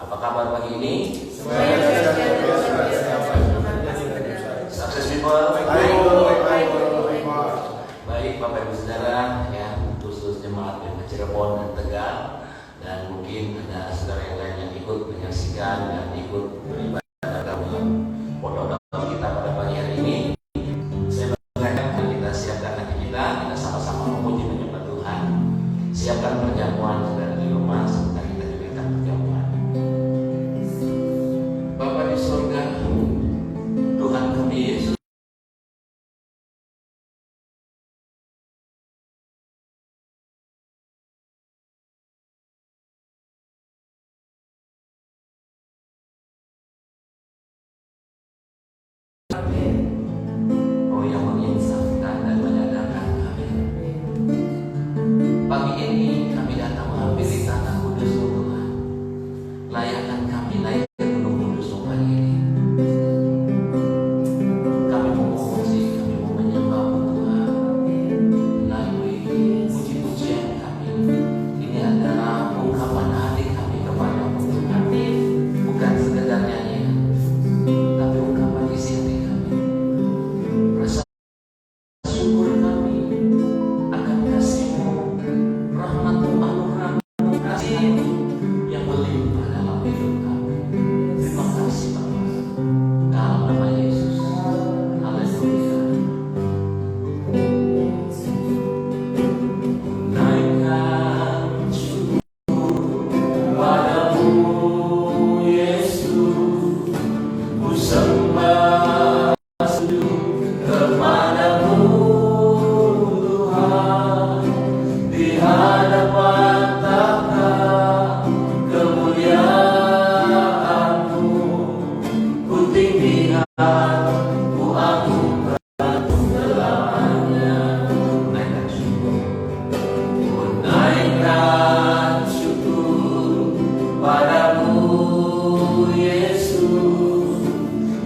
Apa kabar pagi ini? Sukses people. Baik Bapak Ibu Saudara, ya, khusus jemaat yang Cirebon dan Tegal, dan mungkin ada saudara yang lain yang ikut menyaksikan dan ikut beribadah dalam pondok kita pada pagi hari ini. Saya mengajak kita siapkan hati kita sama-sama memuji menyembah Tuhan. Siapkan perjamuan saudara di rumah, sebentar kita juga akan perjamuan. Bapa di surga, Tuhan kami Yesus, Oh yang menginsafkan dan menyadarkan kami. Pagi ini kami datang menghampiri tanah kudus Tuhan. Layakkan kami naik ke gunung kudus pagi ini. Kami memuji, kami mau menyembah Tuhan melalui puji-pujian kami. Ini adalah ungkapan hati kami kepada Tuhan. Bukan sekedar nyanyian, tapi ungkapan isi hati kami. Rasa syukur kami akan kasih-Mu, rahmat-Mu, anugerah-Mu, kasih-Mu yang melimpah dalam hidup kami. Terima kasih Bapa, dalam nama Yesus. Haleluya. Naikkan syukur padamu Yesus, ku sembah sujud kepadamu Tuhan, di hadapan tahta kemuliaan-Mu, ku tinggikan, ku agungkan selamanya. Naikkan syukur, ku naikkan syukur padamu Yesus,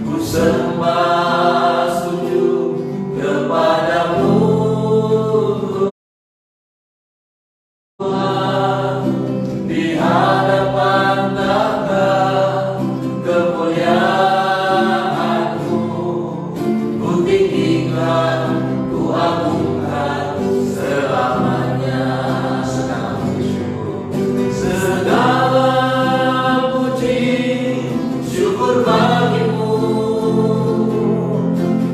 ku sembah sujud kepadamu Tuhan, di hadapan tahta kemuliaan-Mu, ku tinggikan, ku agungkan selamanya. Segala puji syukur bagi-Mu,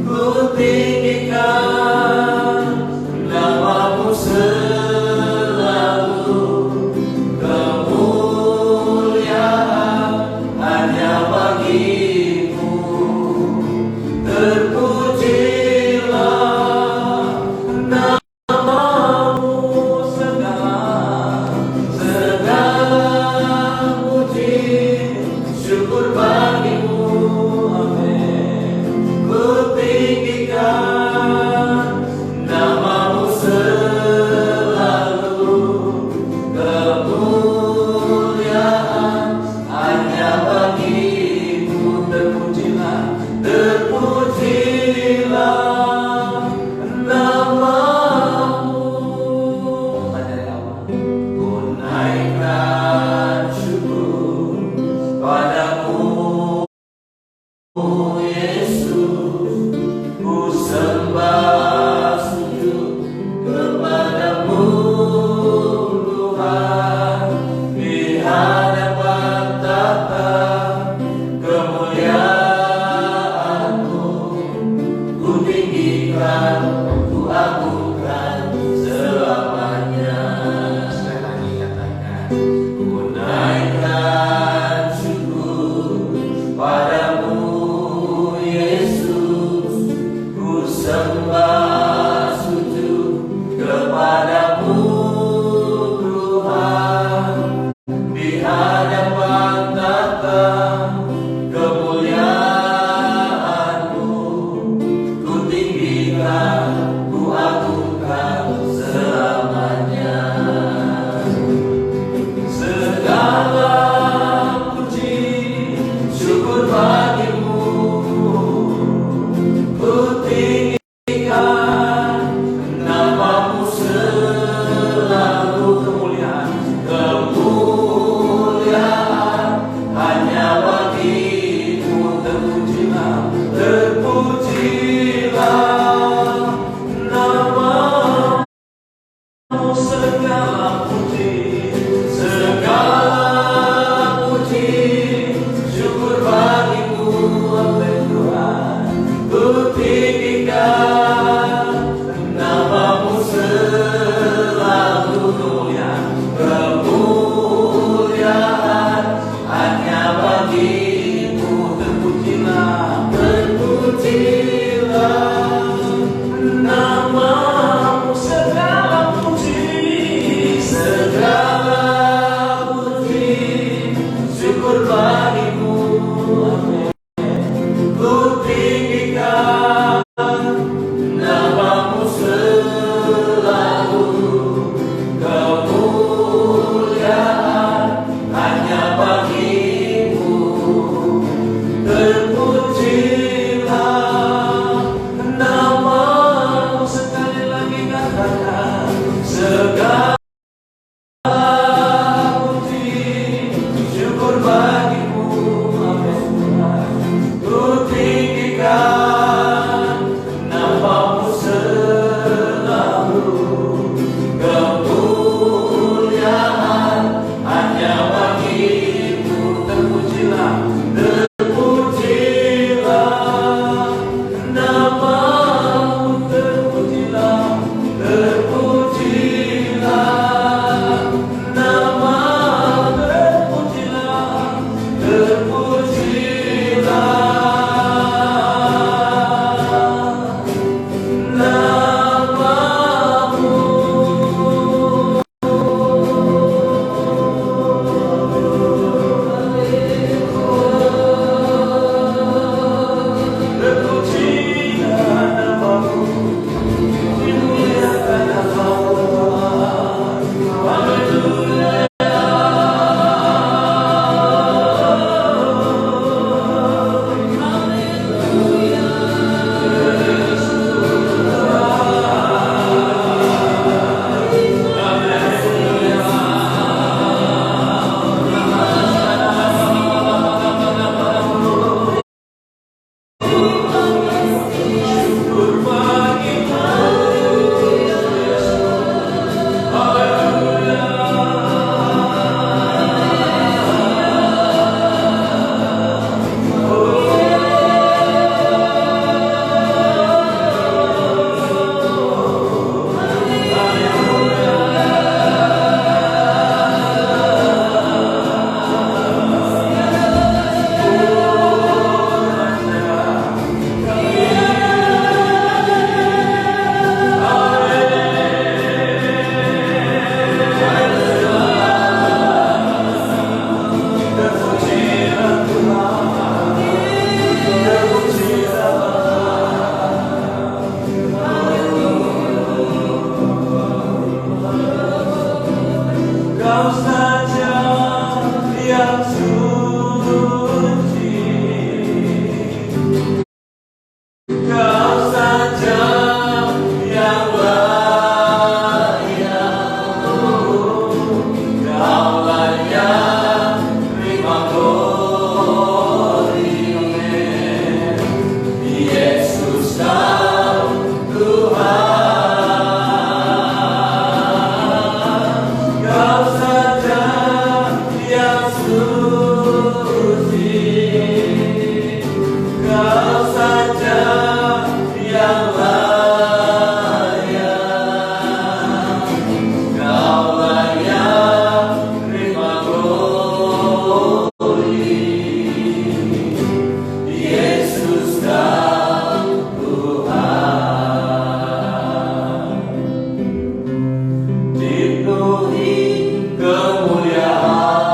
ku tinggikan nama-Mu selalu. Kemuliaan hanya bagi-Mu, terpujilah nama-Mu. Segala puji syukur bagi-Mu, amin. Ku tinggikan nama-Mu selalu. Kemuliaan hanya bagi-Mu, terpujilah nama-Mu. Dari awal, ku naikkan syukur padamu Yesus, ku sembah sujud kepadamu Tuhan, di hadapan tahta kemuliaan-Mu, ku tinggikan, ku agungkan selamanya. Sekali lagi katakan, ku naikkan syukur padamu Yesus, ku sembah sujud kepadamu Tuhan, di hadapan tahta kemuliaan-Mu, ku tinggikan, ku agungkan selamanya. Segala puji syukur bagi-Mu, ku tinggikan nama-Mu selalu. Kemuliaan Dipenuhi kemuliaan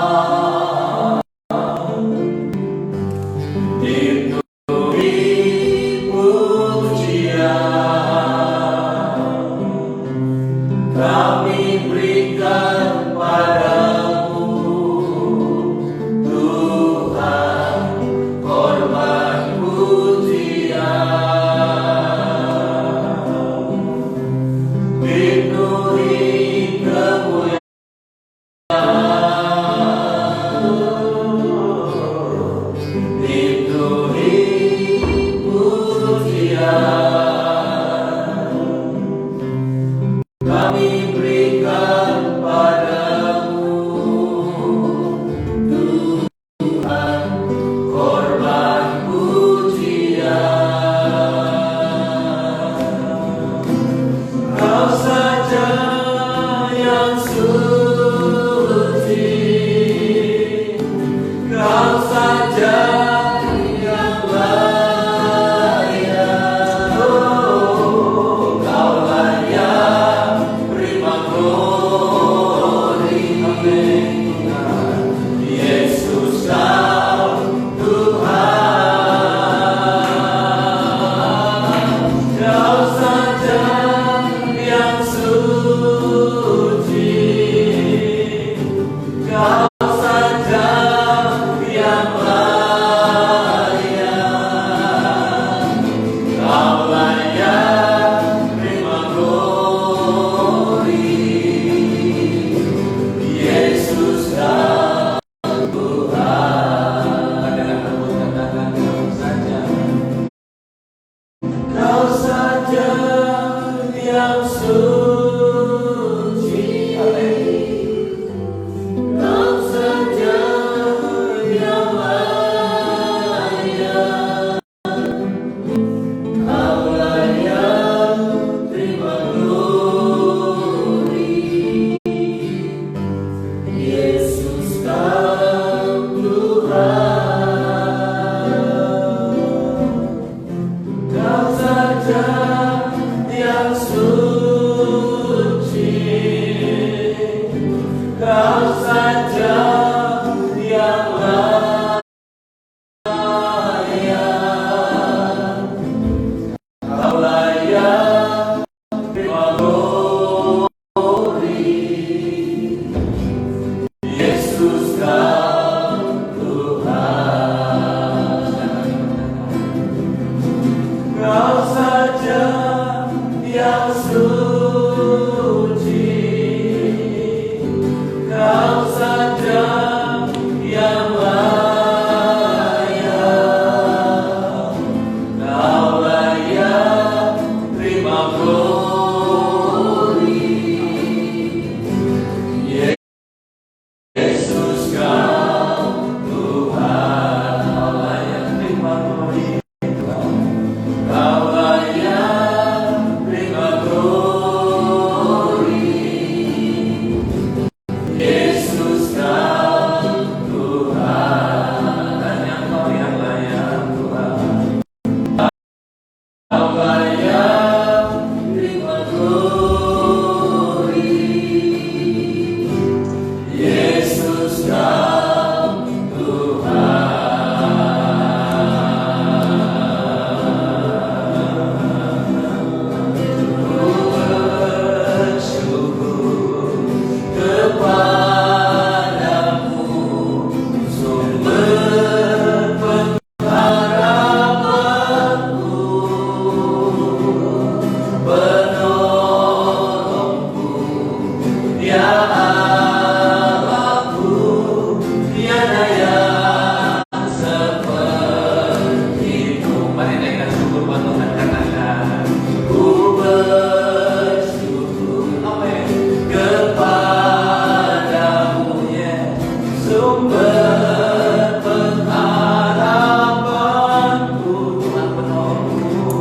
berpengharapanku, Tuhan penolongku,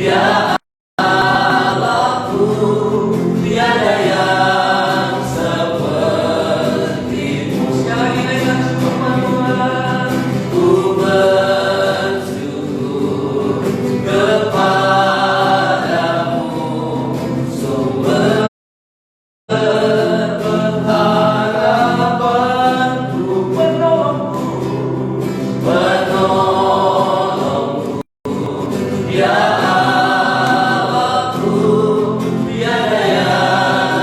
ya Allahku, tiada yang sepertimu. Sekali lagi dengan Tuhan, ku bersyukur kepadamu, sumber berpengharapanku, penolongku, ya Allahku, tiada yang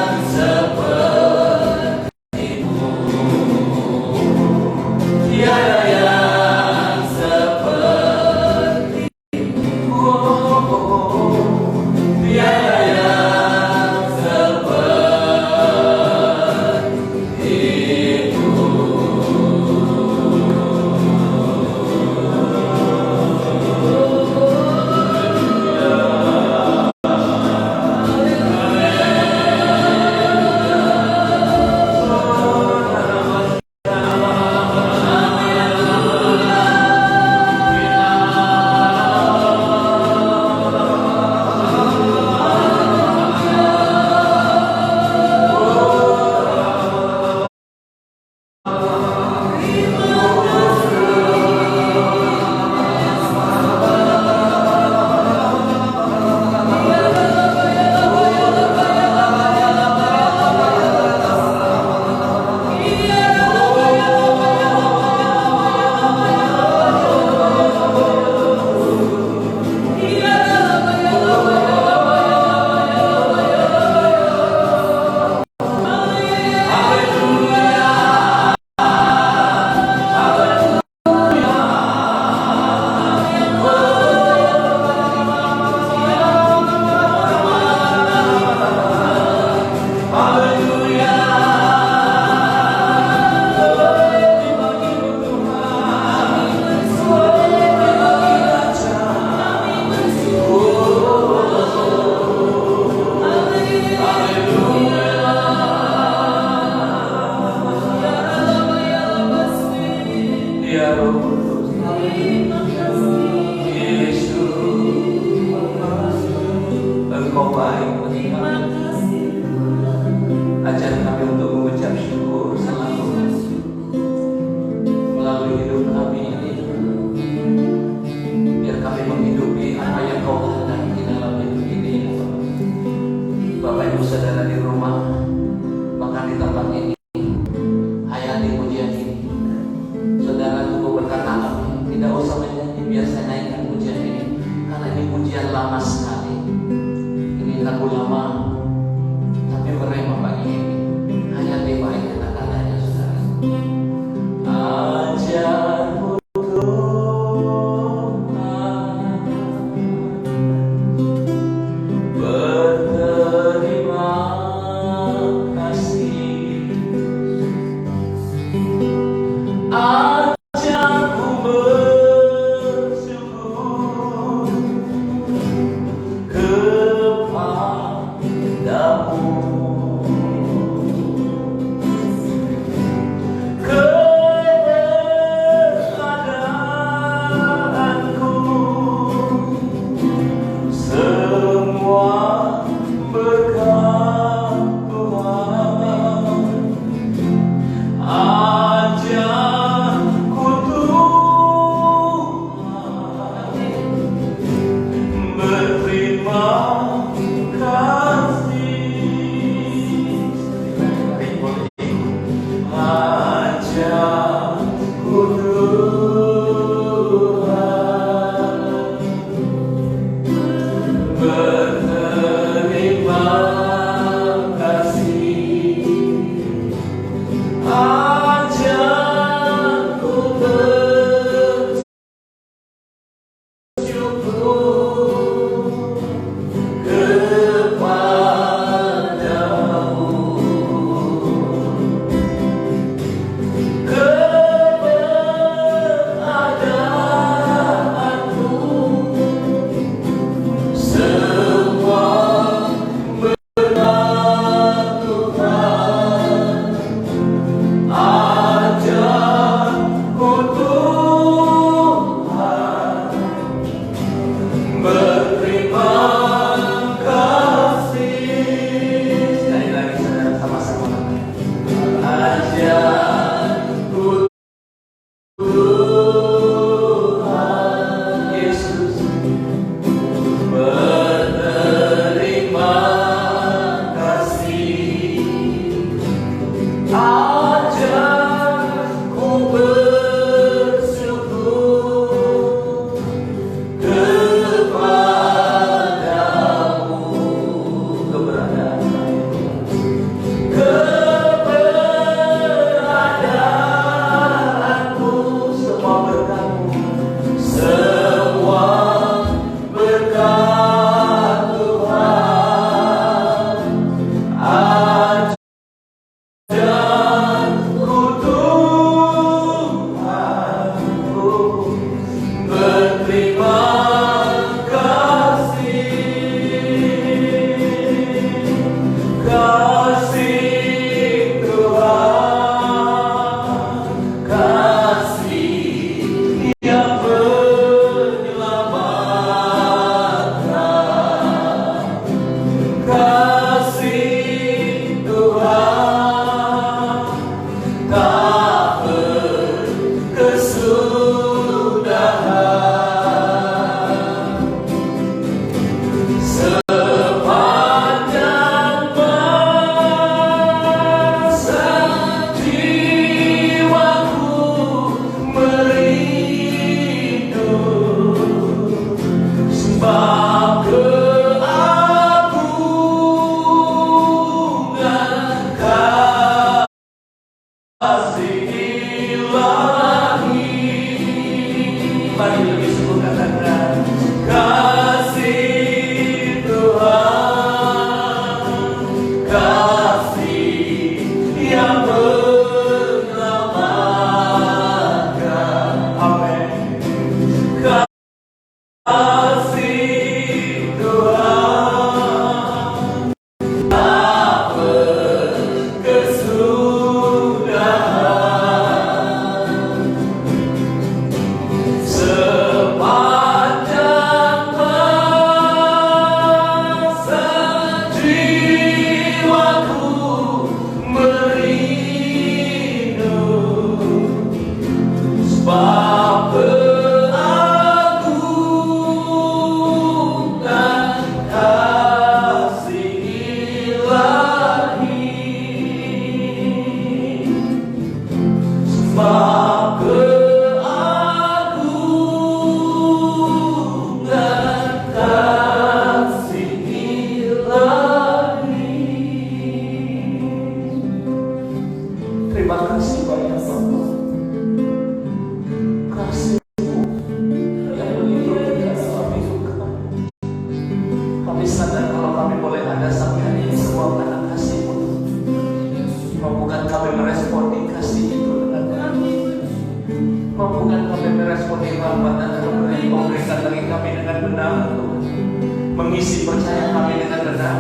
Mengisi percaya kami dengan benar,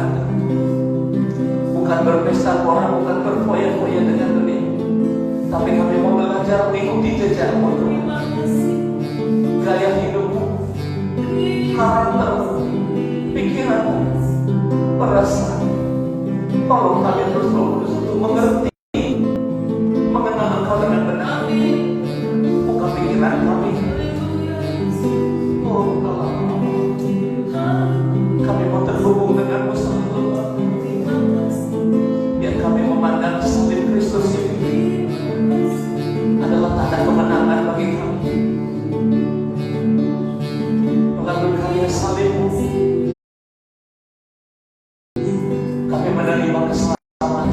bukan berpesta pora, bukan berfoya-foya dengan dunia, tapi kami mau belajar mengikuti jejakmu, gaya hidupmu, karaktermu, pikiranmu, perasaan. Tolong kami terus Roh Kudus untuk mengerti, mengenal Engkau dengan benar, buka pikiran kami. Oh Allah, kami mau terhubung denganmu selalu. Biar kami memandang salib Kristus ini adalah tanda kemenangan bagi kami. Melalui karya salibmu, kami menerima keselamatan.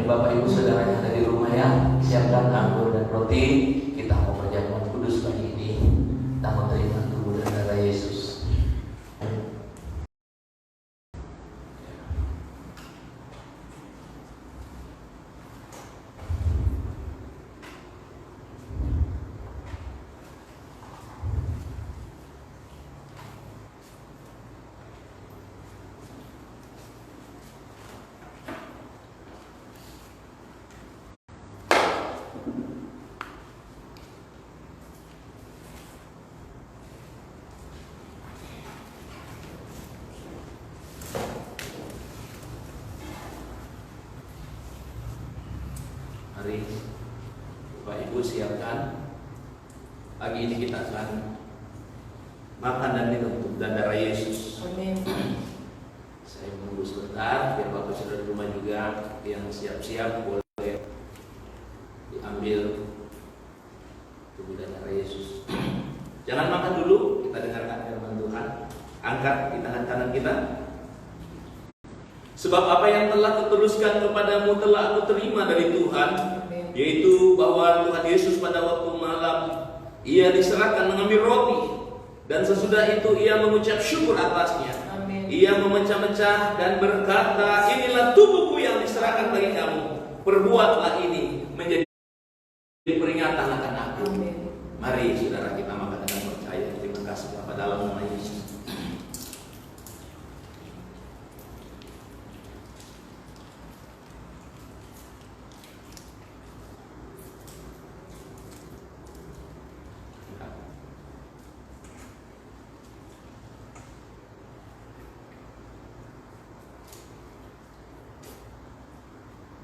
Bapak Ibu Saudara yang ada di rumah ya, siapkan anggur dan roti. Kita mau perjamuan kudus pagi ini. Kita mau terima tubuh dan darah Yesus. Mari Bapak Ibu siapkan. Pagi ini kita akan makan dan minum tubuh dan darah Yesus. Amin. Saya menunggu sebentar biar Bapak Saudara di rumah juga yang siap-siap boleh diambil tubuh dan darah Yesus. Jangan makan dulu, kita dengarkan firman Tuhan. Angkat di tangan kanan kita. Sebab apa yang telah kuteruskan kepadamu telah aku terima dari Tuhan, yaitu bahwa Tuhan Yesus pada waktu malam Ia diserahkan mengambil roti, dan sesudah itu Ia mengucap syukur atasnya. Amin. Ia memecah-mecah dan berkata, inilah tubuhku yang diserahkan bagi kamu. Perbuatlah ini menjadi peringatan akan aku. Amin. Mari saudara kita makan dengan percaya. Terima kasih Bapa dalam nama Yesus.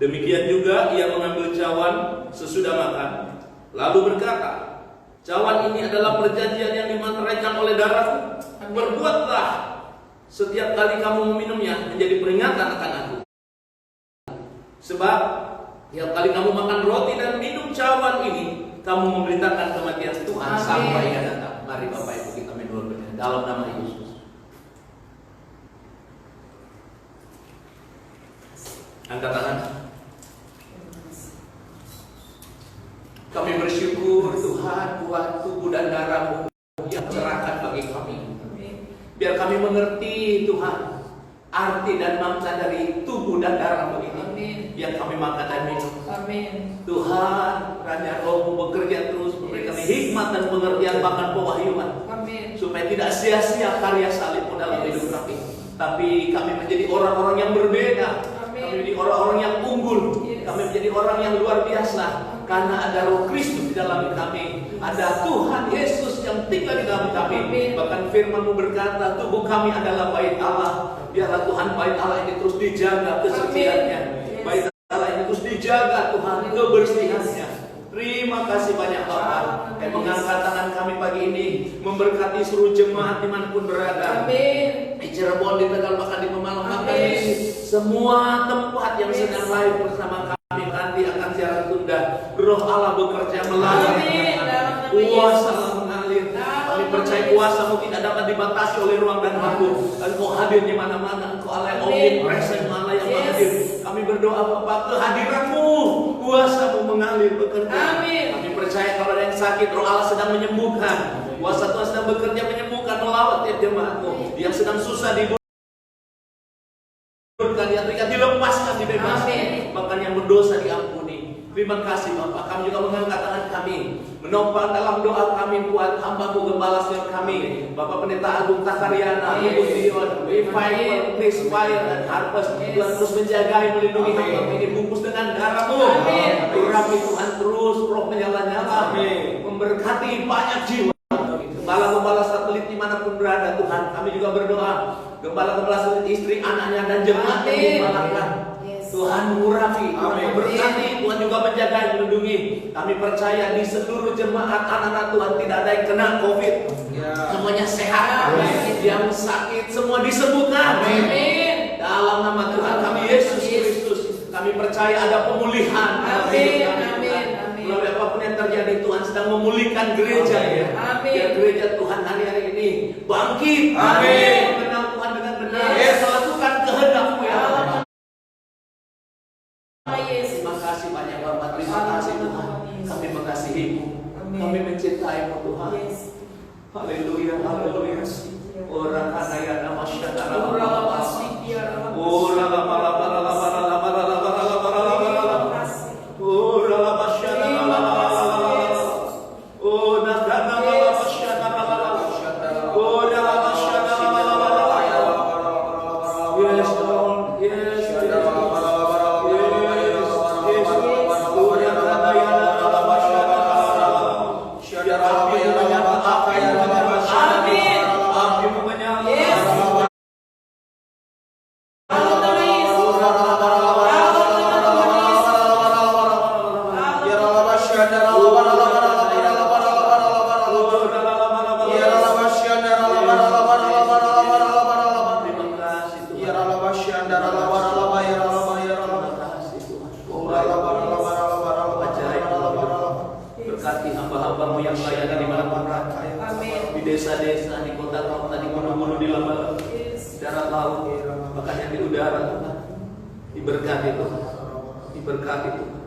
Demikian juga ia mengambil cawan sesudah makan, lalu berkata, cawan ini adalah perjanjian yang dimateraikan oleh darahku. Berbuatlah setiap kali kamu meminumnya menjadi peringatan akan aku. Sebab tiap kali kamu makan roti dan minum cawan ini, kamu memberitakan kematian Tuhan sampai Ia datang. Mari Bapak Ibu kita minum dalam nama Yesus. Angkat tangan. Kami bersyukur Tuhan buat tubuh dan darah-Mu yang serahkan bagi kami. Biar kami mengerti Tuhan arti dan makna dari tubuh dan darah-Mu ini. Amin. Biar kami makan dan minum. Amin. Tuhan, Raja Roh-Mu bekerja terus memberi kami hikmat dan pengertian bahkan pewahyuan. Amin. Supaya tidak sia-sia karya salib-Mu dalam hidup kami. Tapi kami menjadi orang-orang yang berbeda. Amin. Kami menjadi orang-orang yang unggul. Kami menjadi orang yang luar biasa. Karena ada Roh Kristus di dalam kami, ada Tuhan Yesus yang tinggal di dalam kami. Bahkan firman-Mu berkata, tubuh kami adalah bait Allah. Biarlah Tuhan bait Allah ini terus dijaga kesuciannya. Bait Allah ini terus dijaga Tuhan kebersihannya. Terima kasih banyak Bapak yang mengangkat tangan kami pagi ini, memberkati seluruh jemaat dimanapun berada. Amin. Di Cirebon, di Tegal, bahkan di Pemalang, bahkan di semua tempat yang sedang live bersama kami. Nanti akan siaran tunda. Roh Allah bekerja melalui kuasa Allah mengalir. Kami percaya kuasa-Mu tidak dapat dibatasi oleh ruang dan waktu. Engkau hadir di mana-mana. Engkau Allah yang omnipresent, Allah yang hadir. Kami berdoa Bapak, kehadiran-Mu, kuasa-Mu mengalir bekerja. Kami percaya kalau ada yang sakit, Roh Allah sedang menyembuhkan. Kuasa Tuhan sedang bekerja menyembuhkan, melawat tiap jemaat-Mu yang sedang susah dilepaskan, dibebaskan, bahkan yang berdosa diampuni. Terima kasih Bapak. Kami juga mengangkat tangan kami, menopang dalam doa kami buat hamba-Mu gembala senior kami, Bapak Pendeta Agung Takaryana, Ibu Dion, Revival, Chris Fire dan Harvest. Tuhan terus menjagai, melindungi hamba ini, bungkus dengan darah-Mu. Urapi Tuhan terus, roh menyala-nyala, memberkati banyak jiwa. Gembala-gembala satelit dimanapun berada Tuhan, kami juga berdoa. Gembala-gembala satelit istri, anaknya dan jemaat yang digembalakan. Tuhan mengurapi, Tuhan memberkati, Tuhan juga menjaga dan melindungi. Kami percaya di seluruh jemaat anak-anak Tuhan tidak ada yang kena COVID. Semuanya sehat. Yang sakit semua disembuhkan. Dalam nama Tuhan kami Yesus Kristus, kami percaya ada pemulihan. Melalui apapun yang terjadi, Tuhan sedang memulihkan gereja ya. Biar gereja Tuhan hari-hari ini bangkit. Mengenal Tuhan dengan benar. Lakukan kehendak-Mu ya. Berkati hamba-hambamu yang layanan di mana-mana, di desa-desa, di kota-kota, di gunung-gunung, di lembah, darat laut, bahkan yang di udara, Tuhan. Diberkati Tuhan, diberkati Tuhan,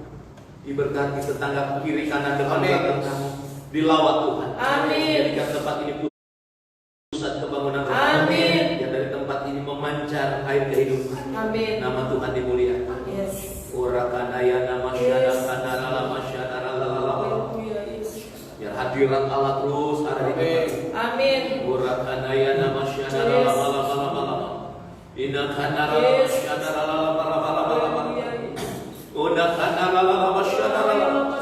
diberkati tetangga kiri kanan depan belakang kamu, dilawat Tuhan. Amin. Jadikan tempat ini pusat kebangunan rohani. Amin. Yang dari tempat ini memancar air kehidupan. Amin. Nama Tuhan dimuliakan. Yes. Urakanaya nama syada kanara lama syada lalala. Biar hadirat Allah terus ada di tempat ini. Amin. Urakanaya nama syada lalala. Ina kanara lama syada lalala. Una kanara lama syada lalala.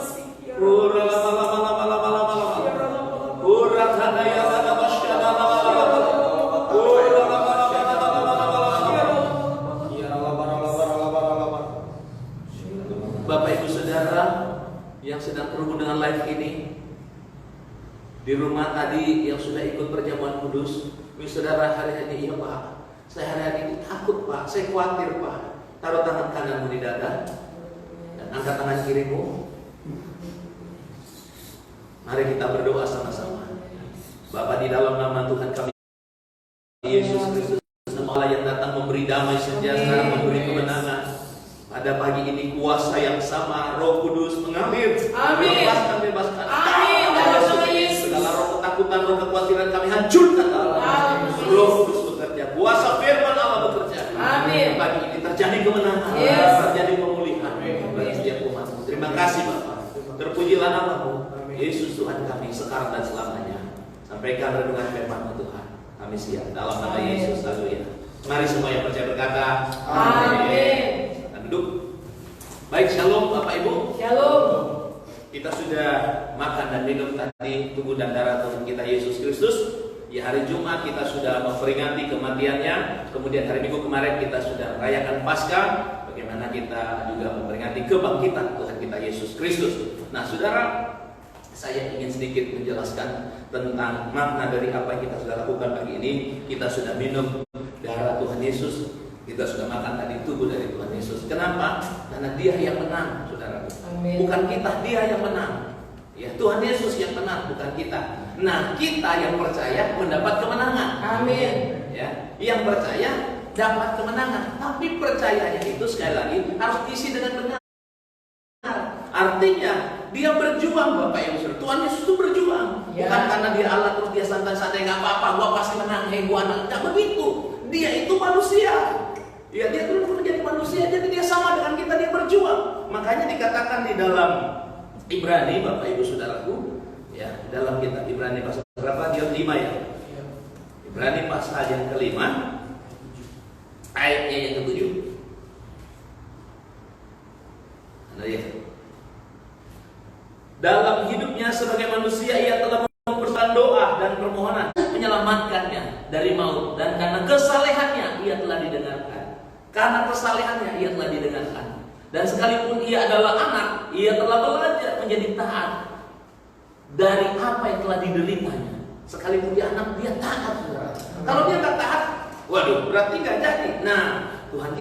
Urakanaya nama syada lalala. Bapak Ibu Saudara yang sedang terhubung dengan live ini, di rumah tadi yang sudah ikut perjamuan kudus, saudara hari ini, iya Pak, saya hari ini takut Pak, saya khawatir Pak. Taruh tangan kananmu di dada dan angkat tangan kirimu. Mari kita berdoa sama-sama. Bapa, di dalam nama Tuhan kami Yesus Kristus, nama Allah yang datang memberi damai sejahtera, memberi kemenangan. Pada pagi ini kuasa yang sama, Roh Kudus mengalir, Amin. bebaskan. Amin. Dalam nama Yesus. Segala roh ketakutan, roh kekhawatiran kami hancurkan Allah. Amin. Roh Kudus bekerja, kuasa firman Allah bekerja. Amin. Pagi ini terjadi kemenangan, Yes. terjadi pemulihan bagi setiap umat. Terima kasih Bapak. Terpujilah namamu, Yesus Tuhan kami sekarang dan selamanya. Sampaikan renungan firman Tuhan. Kami siap dalam nama Amin. Yesus. Haleluya. Mari semua yang percaya berkata, Amin. duduk. Baik, shalom Bapak Ibu. Shalom. Kita sudah makan dan minum tadi tubuh dan darah Tuhan kita Yesus Kristus. Di hari Jumat kita sudah memperingati kematiannya. Kemudian hari Minggu kemarin kita sudah merayakan Paskah. Bagaimana kita juga memperingati kebangkitan Tuhan kita Yesus Kristus. Nah, saudara, saya ingin sedikit menjelaskan tentang makna dari apa yang kita sudah lakukan pagi ini. Kita sudah minum darah Tuhan Yesus. Kita sudah makan tadi tubuh dari Tuhan Yesus. Kenapa? Karena Dia yang menang, saudara. Amin. Bukan kita, Dia yang menang. Ya, Tuhan Yesus yang menang, bukan kita. Nah, kita yang percaya mendapat kemenangan. Amin. Ya, yang percaya dapat kemenangan. Tapi percayanya itu sekali lagi harus diisi dengan benar. Artinya Dia berjuang, Bapak Ibu Saudara. Tuhan Yesus itu berjuang. Ya. Bukan karena Dia Allah terus Dia santai-santai, nggak apa-apa, gua pasti menang, gua anak. Nggak begitu. Dia itu manusia. Ya, Dia dulu menjadi manusia, jadi Dia sama dengan kita, Dia berjuang. Makanya dikatakan di dalam Ibrani, Bapak Ibu Saudaraku, ya, dalam kitab Ibrani pasal berapa? Dia 5 ya. Ibrani pasal yang ke-5, ayatnya yang ke-7. Nah, ya. Dalam hidupnya sebagai manusia ia telah mempersiapkan doa dan permohonan menyelamatkannya dari maut, dan karena kesalehannya ia telah didengarkan. Karena kesalehannya ia telah didengarkan. Dan sekalipun ia adalah anak, ia telah belajar menjadi taat dari apa yang telah dideritanya. Sekalipun dia anak, dia taat. Kalau dia tak taat, waduh, berarti nggak jadi. Nah, Tuhan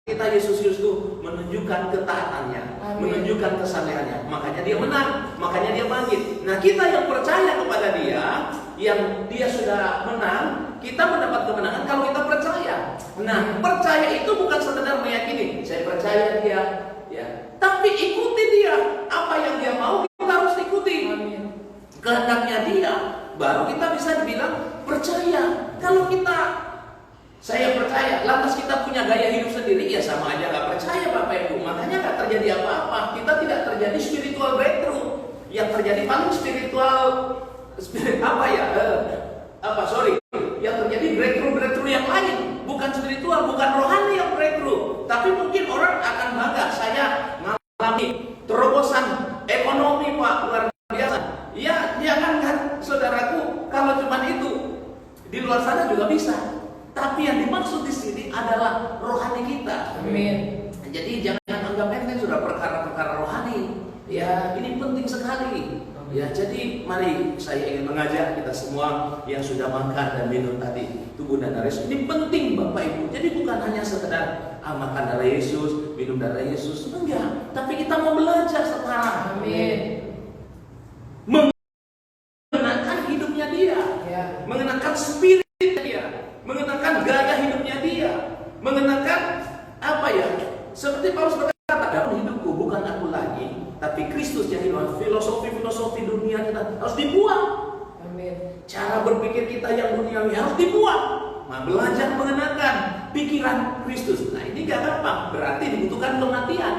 kita Yesus Kristus menunjukkan ketaatannya, Amin. menunjukkan kesalehannya. Makanya dia menang, makanya dia bangkit. Nah, kita yang percaya kepada Dia, yang Dia sudah menang, kita mendapat kemenangan kalau kita percaya. Nah, percaya itu bukan sekedar meyakini, saya percaya Dia, ya. Tapi ikuti Dia, apa yang Dia mau kita harus ikuti. Amin. Kehendaknya Dia, baru kita bisa dibilang percaya. Kalau saya percaya, lantas kita punya gaya hidup sendiri, ya sama aja nggak percaya Bapak Ibu. Makanya nggak terjadi apa-apa. Kita tidak terjadi spiritual breakthrough. Yang terjadi paling yang terjadi breakthrough yang lain, bukan spiritual, bukan rohani yang Amin. Jadi jangan anggap enteng sudah perkara-perkara rohani. Ya, ini penting sekali. Ya, jadi mari saya ingin mengajak kita semua yang sudah makan dan minum tadi tubuh dan darah Yesus. Ini penting Bapak Ibu. Jadi bukan hanya sekedar makan darah Yesus, minum darah Yesus, enggak. Tapi kita mau belajar sekarang. Amin. Mengenakan hidupnya dia, Ya. mengenakan spiritnya dia, mengenakan gaya hidupnya dia, mengenakan apa ya? Seperti Paulus berkata, dalam hidupku bukan aku lagi, tapi Kristus yang hidup. Filosofi dunia kita harus dibuang. Amin. Cara berpikir kita yang duniawi harus dibuang. Nah, belajar mengenakan pikiran Kristus. Nah, ini gak gampang, berarti dibutuhkan kematian.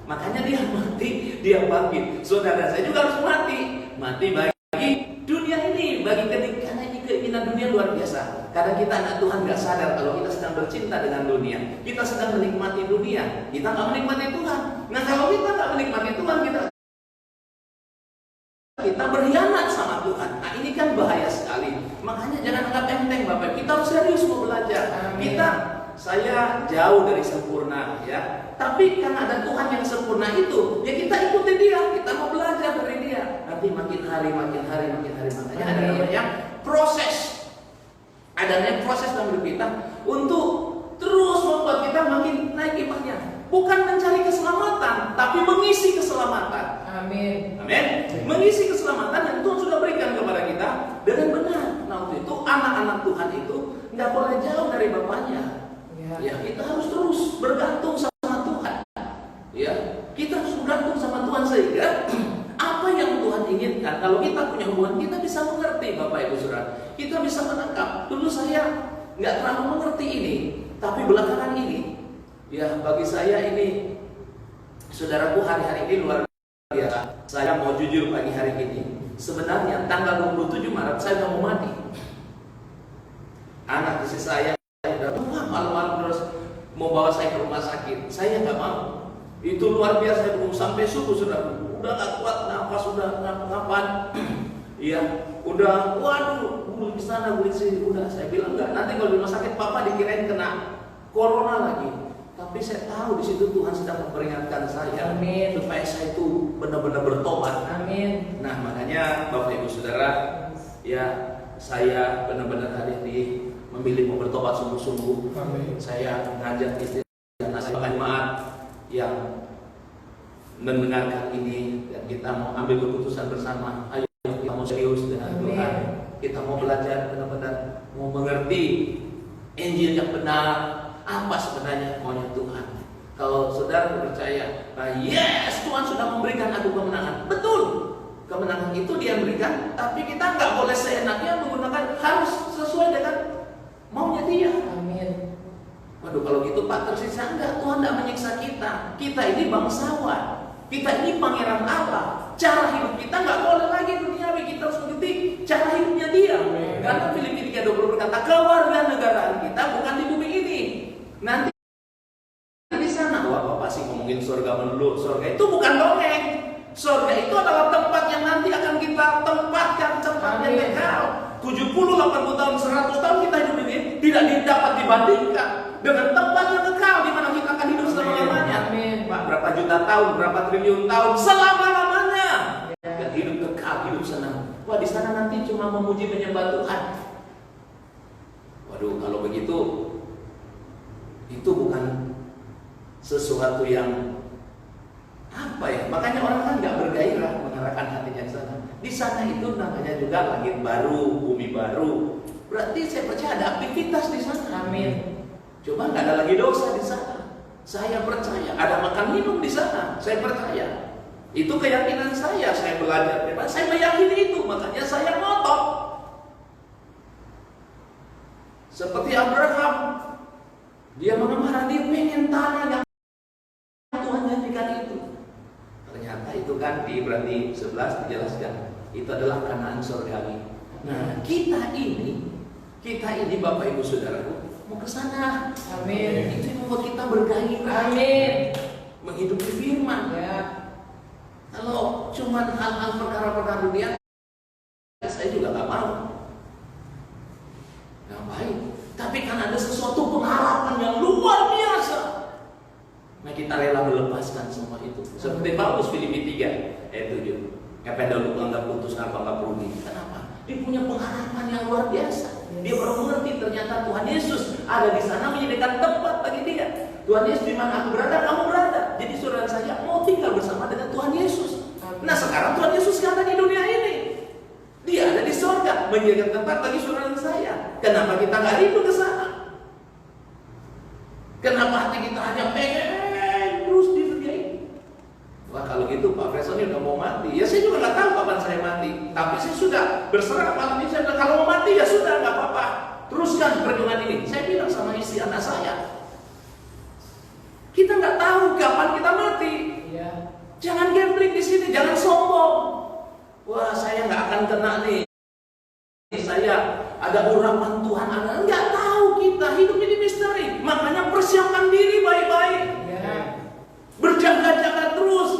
Makanya dia mati, dia bangkit. Saudara saya juga harus mati. Mati bagi dunia ini, bagi karena ini keinginan dunia luar biasa. Karena kita anak Tuhan gak sadar kalau kita sedang bercinta dengan dunia. Kita sedang menikmati dunia. Kita gak menikmati Tuhan. Nah, kalau kita gak menikmati Tuhan, kita berkhianat sama Tuhan. Nah, ini kan bahaya sekali. Makanya jangan anggap enteng Bapak. Kita harus serius mau belajar. Amin. Saya jauh dari sempurna ya. Tapi karena ada Tuhan yang sempurna itu, ya kita ikuti dia. Kita mau belajar dari dia. Nanti makin hari. Makanya ada namanya proses. Adanya proses dalam hidup kita untuk terus membuat kita makin naik imannya. Bukan mencari keselamatan, tapi mengisi keselamatan. Amin. Amin. Mengisi keselamatan yang Tuhan sudah berikan kepada kita dengan benar. Nah, untuk itu anak-anak Tuhan itu nggak boleh jauh dari bapaknya. Ya, kita harus terus bergantung sama Tuhan. Ya, kita harus bergantung sama Tuhan sehingga apa yang Tuhan inginkan. Kalau kita punya hubungan, kita bisa mengerti, Bapak Ibu Saudara. Kita bisa menangkap. Dulu saya nggak terlalu mengerti ini, tapi belakangan ini, ya bagi saya ini, saudaraku, hari-hari ini luar biasa. Saya mau jujur pagi hari ini. Sebenarnya tanggal 27 Maret saya mau mati. Anak istri saya udah malam-malam terus mau bawa saya ke rumah sakit. Saya nggak mau. Itu luar biasa. Belum sampai subuh sudah nggak kuat nafas, sudah ngapan. Iya, udah waduh, bulu di sana, bulu di sini. Udah saya bilang enggak. Nanti kalau di rumah sakit papa dikirain kena corona lagi. Tapi saya tahu di situ Tuhan sedang memperingatkan saya. Amin. Supaya saya itu benar-benar bertobat. Amin. Nah, makanya Bapak Ibu Saudara, ya saya benar-benar hari ini memilih mau bertobat sungguh-sungguh. Saya ngajak istri dan anak saya jemaat yang mendengarkan ini, dan kita mau ambil keputusan bersama. Ayo kita mau serius dengan Amin. Tuhan. Kita mau belajar benar-benar, mau mengerti Injil yang benar. Apa sebenarnya maunya Tuhan? Kalau saudara percaya, yes, Tuhan sudah memberikan aku kemenangan. Betul, kemenangan itu dia berikan, tapi kita nggak boleh seenaknya menggunakan, harus sesuai dengan maunya dia. Amin. Waduh, kalau gitu Pak tersisa enggak, Tuhan tidak menyiksa kita. Kita ini bangsawan, kita ini pangeran Allah. Cara hidup kita nggak boleh lagi duniawi, kita harus mengikuti cara hidupnya dia. Karena Filipi 3:20 berkata, kewarganegaraan kita bukan di bumi ini. Nanti di sana, wah Bapak sih ngomongin surga melulu. Surga itu bukan dongeng. Surga itu adalah tempat yang nanti akan kita tempatkan, tempat yang kekal. 70, 80 tahun, 100 tahun kita hidup ini tidak dapat dibandingkan dengan tempat yang kekal di mana kita akan hidup selama-lamanya. Pak, berapa juta tahun, berapa triliun tahun, selama-lamanya. Dan hidup kekal, hidup senang. Wah, di sana nanti cuma memuji menyembah Tuhan. Waduh, kalau begitu itu bukan sesuatu yang apa ya? Makanya orang kan nggak bergairah mengarahkan hatinya ke sana. Di sana itu namanya juga langit baru, bumi baru. Berarti saya percaya ada aktivitas di sana. Amin. Coba nggak ada lagi dosa di sana. Saya percaya ada makan minum di sana. Saya percaya. Itu keyakinan saya belajar. Saya meyakini itu, makanya saya ngotot. Seperti Abraham, dia mengemarah, dia pengen tanah yang Tuhan janjikan itu. Ternyata itu kan di Ibrani 11 dijelaskan, itu adalah Kanaan surgawi. Nah, kita ini Bapak Ibu Saudaraku mau ke sana. Amin. Itu yang membuat kita bergairah. Amin. Menghidupi firman. Ya. Kalau cuma hal-hal perkara-perkara dunia, saya juga nggak mau. Ngapain? Tapi kan ada sesuatu pengharapan yang luar biasa. tujuh. Ngapain dulu anggap putus apa nggak rugi? Kenapa? Dia punya pengharapan yang luar biasa. Dia baru mengerti ternyata Tuhan Yesus ada di sana menyediakan tempat bagi dia. Tuhan Yesus di mana aku berada, kamu berada. Jadi saudara saya mau tinggal bersama dengan Tuhan Yesus. Nah sekarang Tuhan Yesus kata di dunia ini, Dia ada di surga menyediakan tempat bagi saudara saya. Kenapa kita nggak rindu ke sana? Kenapa hati kita hanya pengen terus di dunia ini? Wah kalau gitu Pak Freson ini udah mau mati. Ya saya juga nggak tahu kapan saya mati. Tapi saya sudah berserah malam ini. Saya bilang, kalau mau mati ya sudah nggak apa-apa. Teruskan perjuangan ini. Saya bilang sama istri anak saya, kita nggak tahu kapan kita mati. Ya. Jangan gambling di sini, jangan sombong. Wah saya nggak akan kena nih. Saya ada urapan Tuhan, Anda nggak tahu kita hidup ini misteri. Makanya persiapkan diri baik-baik. Ya. Berjaga-jaga terus.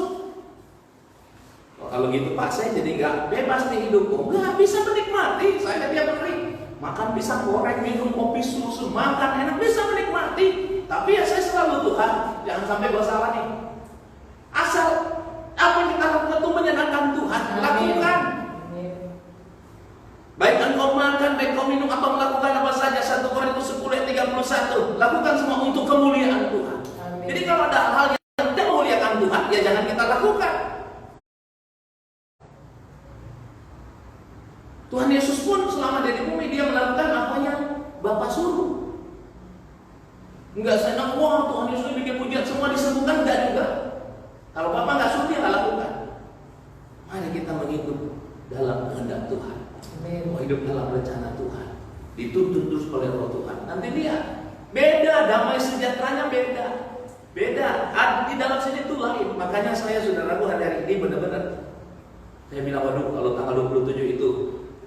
Oh, kalau gitu Pak, saya jadi nggak bebas di hidupku. Nggak bisa menikmati. Saya tiap hari makan pisang goreng, minum kopi susu, makan enak, bisa menikmati. Tapi ya saya selalu Tuhan, jangan sampai gua salah nih. Asal apa yang kita lakukan itu menyenangkan Tuhan, lakukan. Baik engkau makan, baik engkau minum atau melakukan apa saja, 1 Korintus 10:31, lakukan semua untuk kemuliaan Tuhan. Amin. Jadi kalau ada hal yang tidak memuliakan Tuhan, ya jangan kita lakukan. Tuhan Yesus pun selama dia di bumi, dia melakukan apa yang Bapa suruh. Enggak senang, wah Tuhan Yesus bikin mujizat semua disembuhkan, enggak juga. Kalau Bapak nggak suruh, dia nggak lakukan. Mari kita menghidup dalam kehendak Tuhan. Mau hidup dalam rencana Tuhan, dituntun terus oleh Roh Tuhan. Nanti lihat, beda damai sejahteranya beda. Di dalam sini itu lain. Makanya saya saudaraku hari ini benar-benar saya bilang, waduh kalau tanggal 27 itu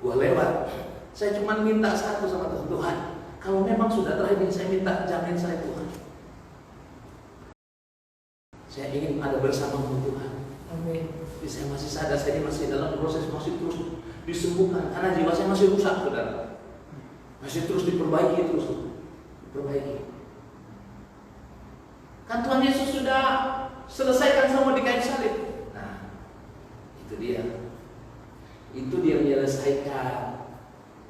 gua lewat. Saya cuma minta satu sama Tuhan, Tuhan, kalau memang sudah terakhir saya minta jamin saya Tuhan. Saya ingin ada bersama Tuhan. Amin. Jadi saya masih sadar, saya masih dalam proses, masih terus disembuhkan karena jiwa saya masih rusak, saudara. Masih terus diperbaiki, Kan Tuhan Yesus sudah selesaikan semua di kayu salib. Nah, itu dia. Itu dia menyelesaikan.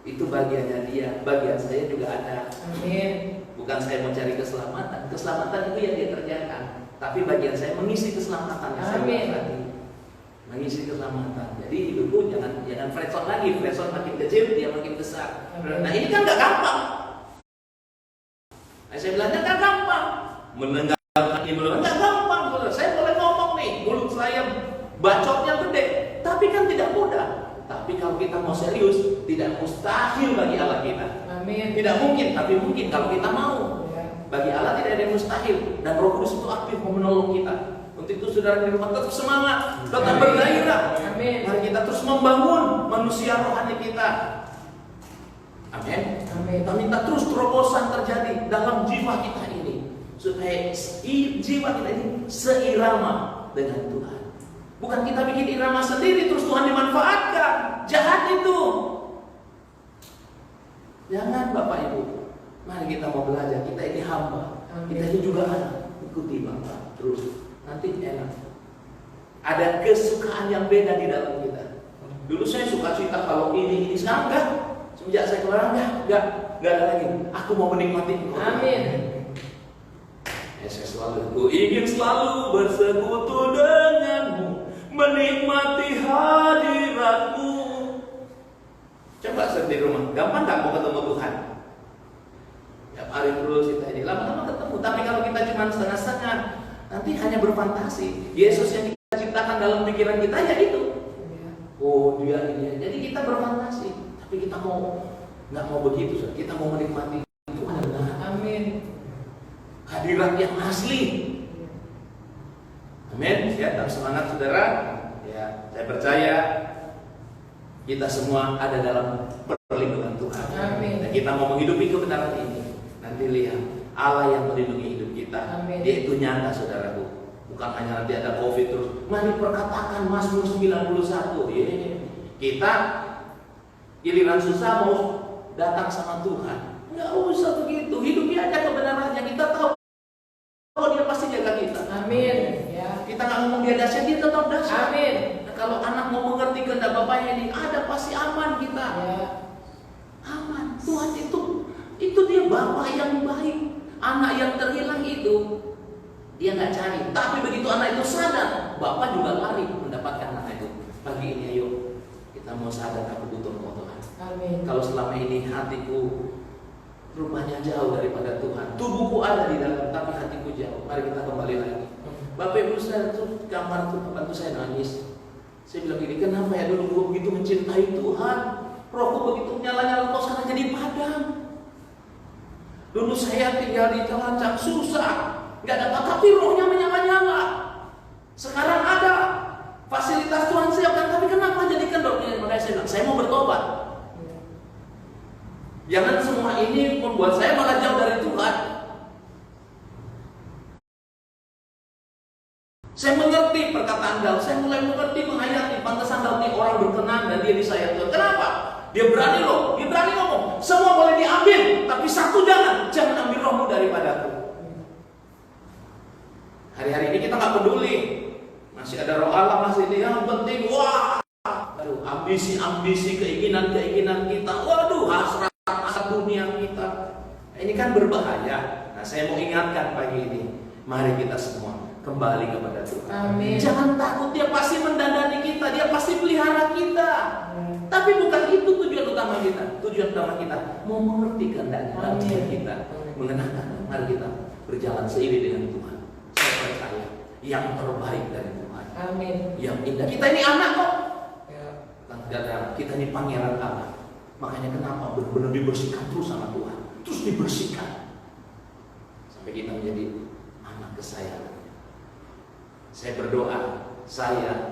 Itu bagiannya dia. Bagian saya juga ada. Amin. Bukan saya mencari keselamatan. Keselamatan itu yang dia kerjakan. Tapi bagian saya mengisi keselamatan. Amin. Mengisi keselamatan. Jadi hidupku jangan Fredson lagi. Fredson makin kecil, dia makin besar. Amin. Nah ini kan nggak gampang. Nah, saya bilangnya nggak gampang. Mendengarkan ibadah nggak gampang. Saya boleh ngomong nih, mulut saya bacotnya gede, tapi kan tidak mudah. Tapi kalau kita mau serius, tidak mustahil bagi Allah kita. Amin. Tidak mungkin, tapi mungkin kalau kita mau. Ya. Bagi Allah tidak ada yang mustahil, dan Roh Kudus itu aktif mau menolong kita. Untuk itu saudara di rumah tetap semangat, tetap bergairah. Amin. Mari kita terus membangun manusia rohani kita. Amin. Amin. Kita minta terus terobosan terjadi dalam jiwa kita ini, supaya jiwa kita ini seirama dengan Tuhan. Bukan kita bikin irama sendiri terus Tuhan dimanfaatkan. Jahat itu. Jangan Bapak Ibu. Mari kita mau belajar. Kita ini hamba. Amin. Kita ini juga anak. Ikuti Bapak terus. Nanti enak. Ada kesukaan yang beda di dalam kita. Dulu saya suka cerita kalau ini sekarang enggak. Semenjak saya keluar enggak ada lagi. Aku mau menikmati. Amin. Ku ingin selalu bersekutu denganmu, menikmati hadiratmu. Coba di rumah, gampang gak mau ketemu Tuhan? Tiap hari terus kita ini, lama-lama ketemu. Tapi kalau kita cuma setengah-setengah, nanti hanya berfantasi. Yesus yang kita ciptakan dalam pikiran kita ya itu. Oh dia ini, jadi kita berfantasi. Tapi kita nggak mau begitu, kita mau menikmati Tuhan benar. Amin. Hadirat yang asli. Amin. Ya, tetap semangat saudara. Ya, saya percaya kita semua ada dalam perlindungan Tuhan. Amin. Dan kita mau menghidupi kebenaran ini. Nanti lihat Allah yang melindungi hidup kita. Amin. Dia itu nyata saudaraku. Bukan hanya nanti ada COVID terus. Mari perkatakan Mazmur 91. Kita giliran susah mau datang sama Tuhan. Nggak usah begitu. Hidupi aja kebenarannya. Kita tahu dia pasti jaga kita. Amin. Ya. Kita nggak ngomong dia dahsyat, dia tetap dahsyat. Amin. Dan kalau anak mau mengerti kehendak bapaknya ini ada, pasti aman kita. Ya. Aman. Tuhan itu dia bapak yang baik. Anak yang terhilang itu dia nggak cari, tapi begitu anak itu sadar, bapak juga lari mendapatkan anak itu. Pagi ini ayo kita mau sadar aku butuh Engkau Tuhan. Amin. Kalau selama ini hatiku rupanya jauh daripada Tuhan, tubuhku ada di dalam tapi hatiku jauh, mari kita kembali lagi. Bapak Ibu saya tuh kamar tuh bantu saya nangis. Saya bilang gini, kenapa ya dulu gue begitu mencintai Tuhan, rohku begitu menyala-nyala, kok sekarang jadi padam. Dulu saya tinggal di Cilacap susah, nggak ada, tapi rohnya menyala-nyala. Sekarang ada fasilitas Tuhan siapkan, tapi kenapa jadi kendor? Makanya saya bilang, saya mau bertobat. Jangan semua ini membuat saya malah jauh dari Tuhan. Saya mengerti perkataan Daud, saya mulai mengerti, menghayati pantesan Daud ini orang berkenan dan dia disayang Tuhan. Kenapa? Dia berani loh, dia berani ngomong. Semua boleh diambil, tapi satu jangan ambil rohmu daripadaku. Hari-hari ini kita nggak peduli, masih ada roh Allah, masih ini yang penting. Wah, aduh, ambisi, keinginan kita. Waduh, hasrat dunia kita. Ini kan berbahaya. Nah, saya mau ingatkan pagi ini, mari kita semua kembali kepada Tuhan. Amin. Jangan takut, dia pasti mendandani kita, dia pasti pelihara kita. Tapi bukan itu tujuan utama kita. Tujuan utama kita mau mengerti kehendaknya dalam hidup kita, mengenakan. Mari kita berjalan seiring dengan Tuhan. Saya percaya yang terbaik dari Tuhan. Amin. Yang indah. Kita ini anak kok. Ya. Kita ini pangeran Allah. Makanya kenapa benar-benar dibersihkan terus sama Tuhan. Terus dibersihkan sampai kita menjadi anak kesayangan. Saya berdoa,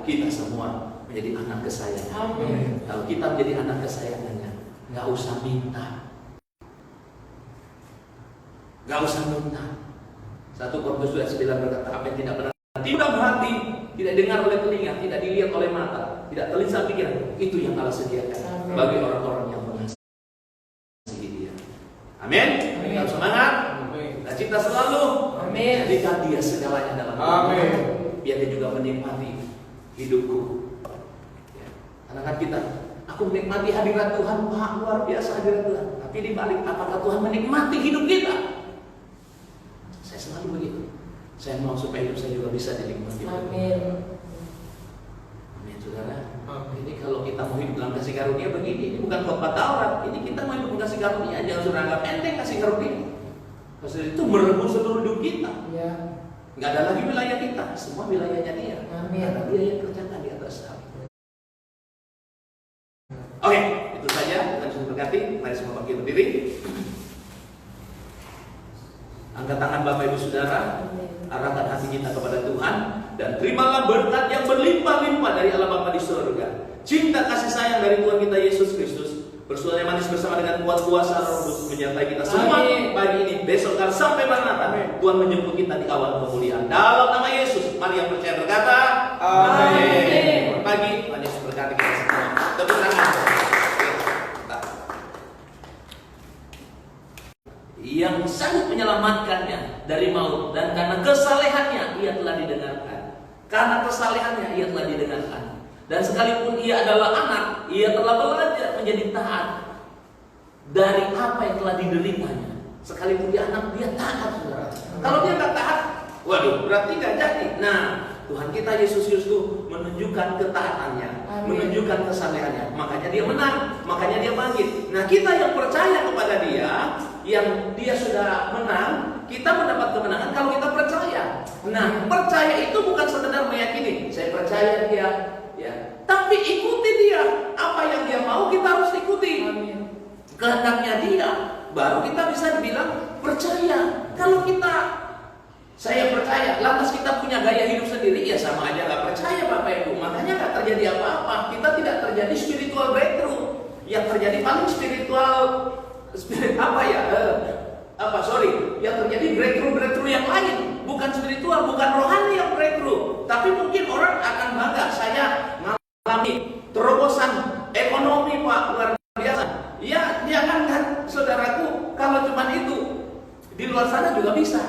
kita semua menjadi anak kesayangan. Amin. Kalau kita menjadi anak kesayangannya, nggak usah minta. Nggak usah minta. 1 Korintus 9 berkata, apa yang tidak benar tiba hati, tidak dengar oleh telinga, tidak dilihat oleh mata, tidak terlintas pikiran, itu yang Allah sediakan bagi orang-orang yang mengasihi Dia. Amin. Kita semangat. Kita cinta selalu. Amin. Jadikan Dia segalanya dalam hidup. Amin. Biar Dia juga menikmati hidupku. Ya. Karena kan kita, aku menikmati hadirat Tuhan, Pak, luar biasa hadirat Tuhan. Tapi di balik apakah Tuhan menikmati hidup kita? Saya selalu begitu. Saya mau supaya hidup saya juga bisa dinikmati. Amin. Amin, saudara. Ini kalau kita mau hidup dalam kasih karunia begini, ini bukan khotbah Taurat. Ini kita mau hidup kasih karunia, jangan sudah anggap enteng kasih karunia. Kasih itu merebut seluruh hidup kita. Ya. Nggak ada lagi wilayah kita, semua wilayahnya Dia. Amin. Karena Dia yang kerjakan di atas kami. Oke, itu saja. Tuhan Yesus berkati. Mari semua bangkit berdiri. Angkat tangan Bapak Ibu Saudara. Arahkan hati kita kepada Tuhan dan terimalah berkat yang berlimpah-limpah dari Allah Bapa di surga. Cinta kasih sayang dari Tuhan kita Yesus Kristus, persoalan yang manis bersama dengan kuat kuasa Roh Kudus menyertai kita semua. Pagi ini, besok kan sampai Maranatha, Tuhan menjemput kita di awal kemuliaan. Dalam nama Yesus, mari yang percaya berkata, Amin. Pagi, Tuhan Yesus berkati kita semua. Tepuk tangan. Yang sanggup menyelamatkannya dari maut, dan karena kesalehannya ia telah didengarkan. Karena kesalehannya ia telah didengarkan. Dan sekalipun ia adalah anak, ia telah belajar menjadi taat dari apa yang telah dideritanya. Sekalipun dia anak, dia taat, saudara. Kalau dia nggak taat, waduh, berarti nggak jadi. Nah, Tuhan kita Yesus Kristus menunjukkan ketaatannya, menunjukkan kesalehannya. Makanya dia menang, makanya dia bangkit. Nah, kita yang percaya kepada Dia, yang Dia sudah menang, kita mendapat kemenangan kalau kita percaya. Nah, percaya itu bukan sekedar meyakini, saya percaya Dia, ya. Tapi ikuti Dia, apa yang Dia mau kita harus ikuti. Kehendaknya Dia, baru kita bisa dibilang percaya. Kalau saya percaya, lantas kita punya gaya hidup sendiri, ya sama aja nggak percaya Bapak Ibu. Makanya nggak terjadi apa-apa. Kita tidak terjadi spiritual breakthrough. Yang terjadi paling yang terjadi breakthrough yang lain, bukan spiritual, bukan rohani yang breakthrough. Tapi mungkin orang akan bangga, saya mengalami terobosan ekonomi Pak, luar biasa. Ya, jangan kan saudaraku, kalau cuma itu di luar sana juga bisa.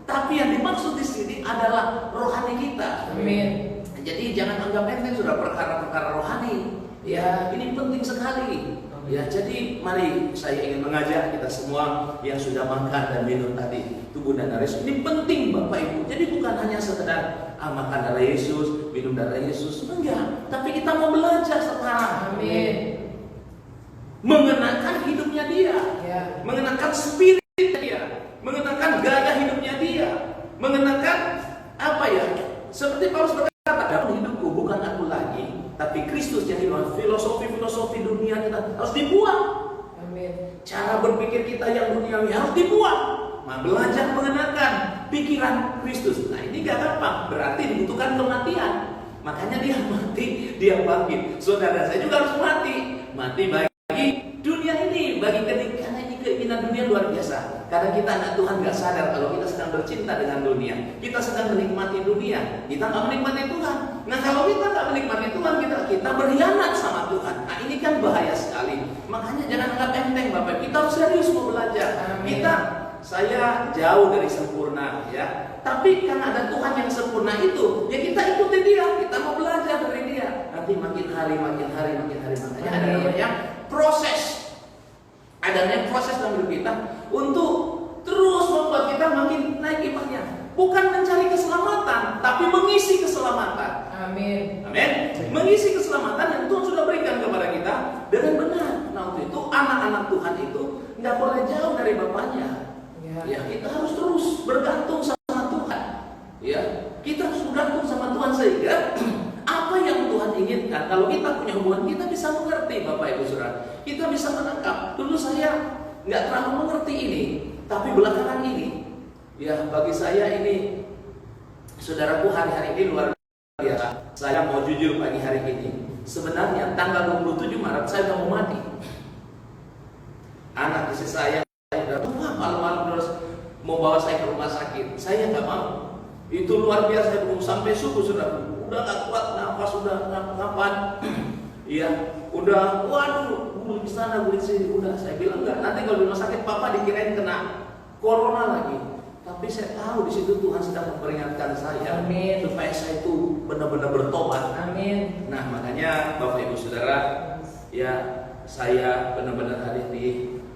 Tapi yang dimaksud di sini adalah rohani kita. Amin. Jadi jangan anggap enteng sudah perkara-perkara rohani. Ya, ini penting sekali. Ya, jadi mari saya ingin mengajak kita semua yang sudah makan dan minum tadi tubuh dan darah Yesus. Ini penting Bapak Ibu. Jadi bukan hanya sekedar makan darah Yesus, minum darah Yesus, enggak. Tapi kita mau belajar sekarang. Amin. Mengenakan hidupnya dia, Ya. mengenakan spirit dia, mengenakan gaya hidupnya dia, mengenakan apa ya? Seperti Paulus berkata, dalam hidupku bukan aku lagi, tapi Kristus yang hidup. Filosofi dunia kita harus dibuang. Amin. Cara berpikir kita yang duniawi harus dibuang. Nah, belajar mengenakan pikiran Kristus. Nah, ini gak gampang, berarti dibutuhkan kematian. Makanya dia mati, dia bangkit. Saudara saya juga harus mati. Mati bagi dunia ini, bagi karena ini keinginan dunia luar biasa. Karena kita anak Tuhan gak sadar kalau kita sedang bercinta dengan dunia. Kita sedang menikmati dunia. Kita gak menikmati Tuhan. Nah, kalau kita gak menikmati Tuhan, kita berkhianat sama Tuhan. Nah, ini kan bahaya sekali. Makanya jangan anggap enteng Bapak. Kita harus serius mau belajar. Amin. Saya jauh dari sempurna ya. Tapi karena ada Tuhan yang sempurna itu, ya kita ikuti dia. Kita mau belajar dari dia. Nanti makin hari. Makanya ada namanya proses. Adanya proses dalam hidup kita untuk terus membuat kita makin naik imannya. Bukan mencari keselamatan, tapi mengisi keselamatan. Amin. Amin. Mengisi keselamatan yang Tuhan sudah berikan kepada kita dengan benar. Nah, untuk itu anak-anak Tuhan itu nggak boleh jauh dari Bapaknya. Ya, kita harus terus bergantung sama Tuhan. Ya, kita harus bergantung sama Tuhan sehingga apa yang Tuhan inginkan. Kalau kita punya hubungan, kita bisa mengerti, Bapak Ibu Saudara. Kita bisa menangkap. Dulu saya nggak terlalu mengerti ini, tapi belakangan ini, ya bagi saya ini, saudaraku, hari-hari ini luar biasa. Saya mau jujur pagi hari ini. Sebenarnya tanggal 27 Maret saya mau mati. Anak istri saya malam-malam terus mau bawa saya ke rumah sakit. Saya nggak mau. Itu luar biasa. Belum sampai subuh sudah nggak kuat nafas, sudah ngapan. Iya, udah waduh, gue di sana, gue di sini. Udah saya bilang enggak. Nanti kalau di rumah sakit papa dikirain kena corona lagi. Tapi saya tahu di situ Tuhan sedang memperingatkan saya. Amin. Supaya saya itu benar-benar bertobat. Amin. Nah, makanya Bapak Ibu Saudara, ya saya benar-benar hari ini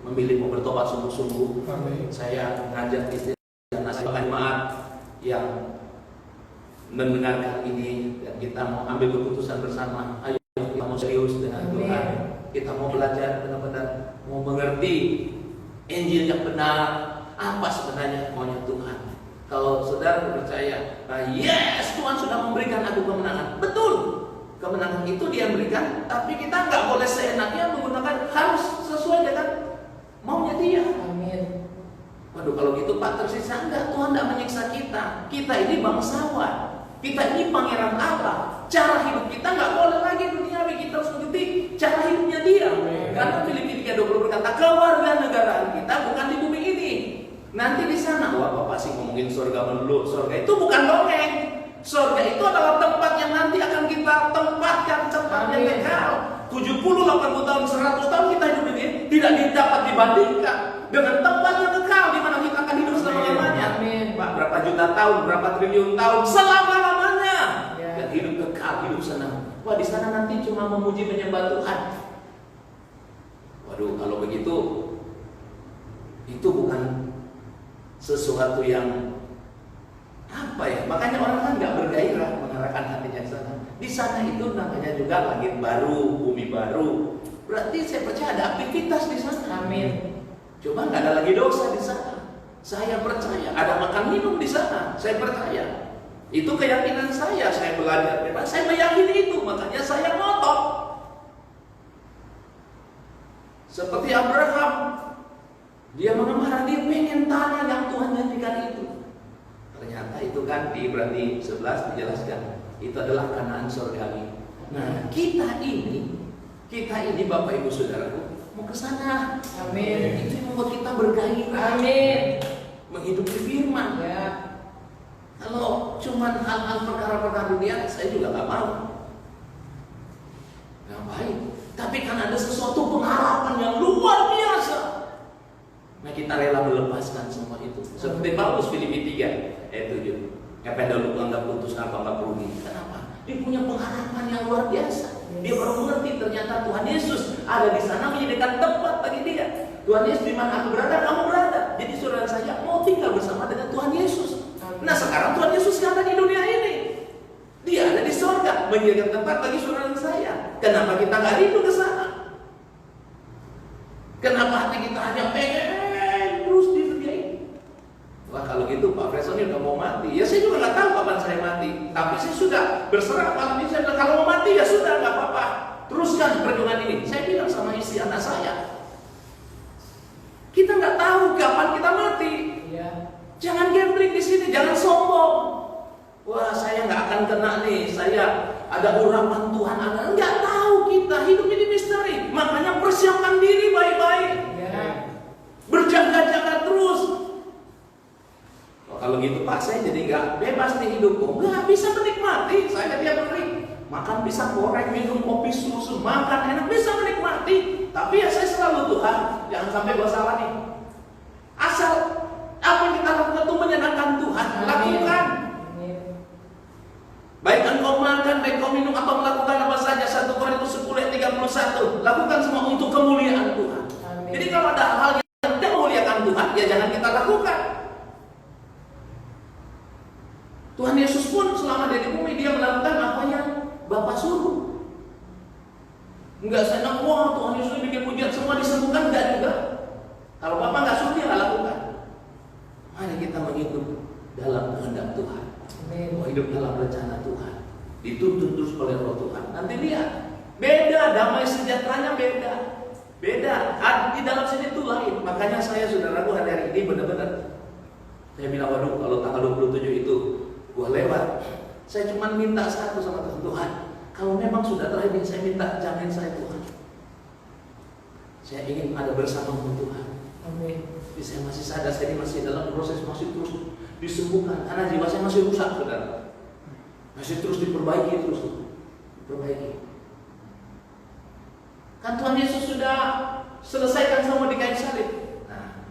memilih mau bertobat sungguh-sungguh. Saya mengajak istri dan saya jemaat yang mendengarkan ini dan kita mau ambil keputusan bersama. Ayo kita mau serius dengan Tuhan. Kita mau belajar benar-benar mau mengerti Injil yang benar. Apa sebenarnya maunya Tuhan? Kalau saudara percaya, yes, Tuhan sudah memberikan aku kemenangan. Betul, kemenangan itu dia berikan. Tapi kita nggak boleh seenaknya menggunakan, harus sesuai dengan maunya dia. Amin. Waduh, kalau gitu Pak tersisa enggak, Tuhan tidak menyiksa kita. Kita ini bangsawan, kita ini pangeran Allah. Cara hidup kita nggak boleh lagi duniawi, kita harus mengikuti cara hidupnya dia. Karena Filipi 3:20 berkata, kewarganegaraan kita bukan di bumi ini. Nanti di sana, wah Bapak sih ngomongin surga melulu. Surga itu bukan dongeng. Surga itu adalah tempat yang nanti akan kita tempatkan, tempat yang kekal. 70, 80 tahun, 100 tahun kita hidup ini tidak dapat dibandingkan dengan tempat yang kekal di mana kita akan hidup selama-lamanya. Pak, berapa juta tahun, berapa triliun tahun, selama-lamanya. Dan hidup kekal, hidup senang. Wah, di sana nanti cuma memuji menyembah Tuhan. Waduh, kalau begitu itu bukan sesuatu yang apa ya? Makanya orang kan nggak bergairah mengarahkan hatinya ke sana. Di sana itu namanya juga langit baru, bumi baru. Berarti saya percaya ada aktivitas di sana. Amin. Coba nggak ada lagi dosa di sana. Saya percaya ada makan minum di sana. Saya percaya. Itu keyakinan saya belajar. Saya meyakini itu, makanya saya ngotot. Seperti Abraham, dia mengemarah, dia pengen tanah yang Tuhan janjikan itu. Ternyata itu kan di Ibrani 11 dijelaskan, itu adalah Kanaan surgawi. Nah, kita ini Bapak Ibu Saudaraku mau ke sana. Amin. Itu yang membuat kita bergairah. Amin. Menghidupi firman. Ya. Kalau cuma hal-hal perkara-perkara dunia, saya juga nggak mau. Ngapain? Tapi kan ada sesuatu pengharapan yang luar biasa. Nah, kita rela melepaskan semua itu. Seperti Paulus Filipi 3 ayat 7. Apa yang dahulu anggap putus, apa nggak perlu. Kenapa? Dia punya pengharapan yang luar biasa. Dia baru mengerti ternyata Tuhan Yesus ada di sana menyediakan tempat bagi dia. Tuhan Yesus di mana aku berada, kamu berada. Jadi saudara saya mau tinggal bersama dengan Tuhan Yesus. Nah sekarang Tuhan Yesus ada di dunia ini. Dia ada di surga menyediakan tempat bagi saudara saya. Kenapa kita nggak rindu ke sana? Kenapa hati kita hanya pengen terus di dunia ini? Wah kalau gitu Pak Fresoni udah mau mati. Ya saya juga nggak tahu kapan saya mati. Tapi saya sudah berserah malam ini. Saya bilang kalau mau mati ya sudah nggak apa-apa. Teruskan perjuangan ini. Saya bilang sama istri anak saya. Kita nggak tahu kapan kita mati. Ya. Jangan gambling di sini. Jangan sombong. Wah saya nggak akan kena nih. Saya ada urapan Tuhan. Nggak tahu kita. Hidup ini misteri. Makanya persiapkan diri baik-baik. Ya. Berjaga-jaga terus. Kalau gitu Pak, saya jadi nggak bebas di hidupku, nggak bisa menikmati. Saya tiap hari makan pisang goreng, minum kopi susu, makan enak, bisa menikmati. Tapi ya saya selalu Tuhan, jangan sampai gua salah nih. Asal apa yang kita lakukan itu menyenangkan Tuhan, lakukan. Baik engkau makan, baik engkau minum atau melakukan apa saja, 1 Korintus 10 ayat 31, lakukan semua untuk kemuliaan Tuhan. Amin. Jadi kalau ada hal yang tidak memuliakan Tuhan, ya jangan kita lakukan. Tuhan Yesus pun selama dia di bumi dia melakukan apa yang Bapa suruh. Enggak senang, wah Tuhan Yesus bikin mujizat semua disembuhkan, enggak juga. Kalau Bapa enggak suruh dia enggak lakukan. Mari kita menghidup dalam kehendak Tuhan. Mau hidup dalam rencana Tuhan. Dituntun terus oleh Roh Tuhan. Nanti lihat, beda damai sejahteranya beda. Beda. Di dalam sini tuh lain. Makanya saya saudaraku hari ini benar-benar saya bilang waduh kalau tanggal 27 itu gua lewat, saya cuma minta satu sama Tuhan. Tuhan, kalau memang sudah terakhir saya minta jamin saya Tuhan. Saya ingin ada bersama dengan Tuhan. Amin. Tapi saya masih sadar, saya ini masih dalam proses, masih terus disembuhkan. Karena jiwa saya masih rusak, saudara. Masih terus diperbaiki terus, diperbaiki. Kan Tuhan Yesus sudah selesaikan semua di kayu salib. Nah,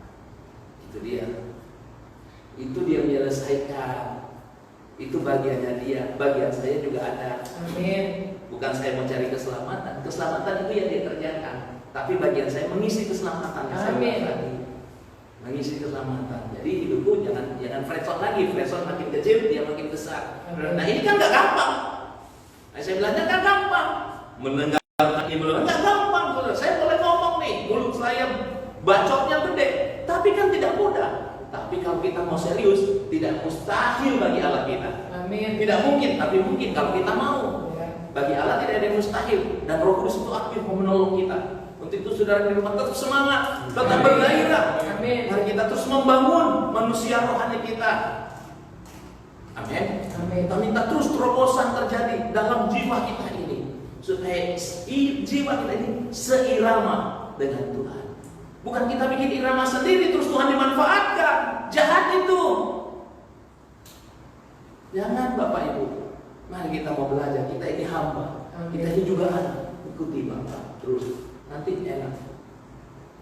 itu dia. Itu dia menyelesaikan. Itu bagiannya dia, bagian saya juga ada. Amin. Bukan saya mencari keselamatan, keselamatan itu yang dia kerjakan. Tapi bagian saya mengisi keselamatan. Amin. Mengisi keselamatan. Jadi hidupku jangan friendzone lagi, friendzone makin kecil dia makin besar. Amin. Nah ini kan nggak gampang. Nah, saya bilangnya nggak gampang. Mendengarkan ibadah nggak gampang. Saya boleh ngomong nih, mulut saya bacotnya gede, tapi kan tidak mudah. Tapi kalau kita mau serius, tidak mustahil bagi Allah kita. Amin. Tidak mungkin, tapi mungkin kalau kita mau. Ya. Bagi Allah tidak ada yang mustahil. Dan Roh Kudus itu aktif mau menolong kita. Untuk itu saudara di rumah tetap semangat, tetap bergairah. Amin. Mari kita terus membangun manusia rohani kita. Amin. Amin. Kita minta terus terobosan terjadi dalam jiwa kita ini. Supaya jiwa kita ini seirama dengan Tuhan. Bukan kita bikin irama sendiri terus Tuhan dimanfaatkan. Jahat itu. Jangan Bapak Ibu. Mari kita mau belajar. Kita ini hamba. Amin. Kita ini juga anak. Ikuti Bapak terus. Nanti enak.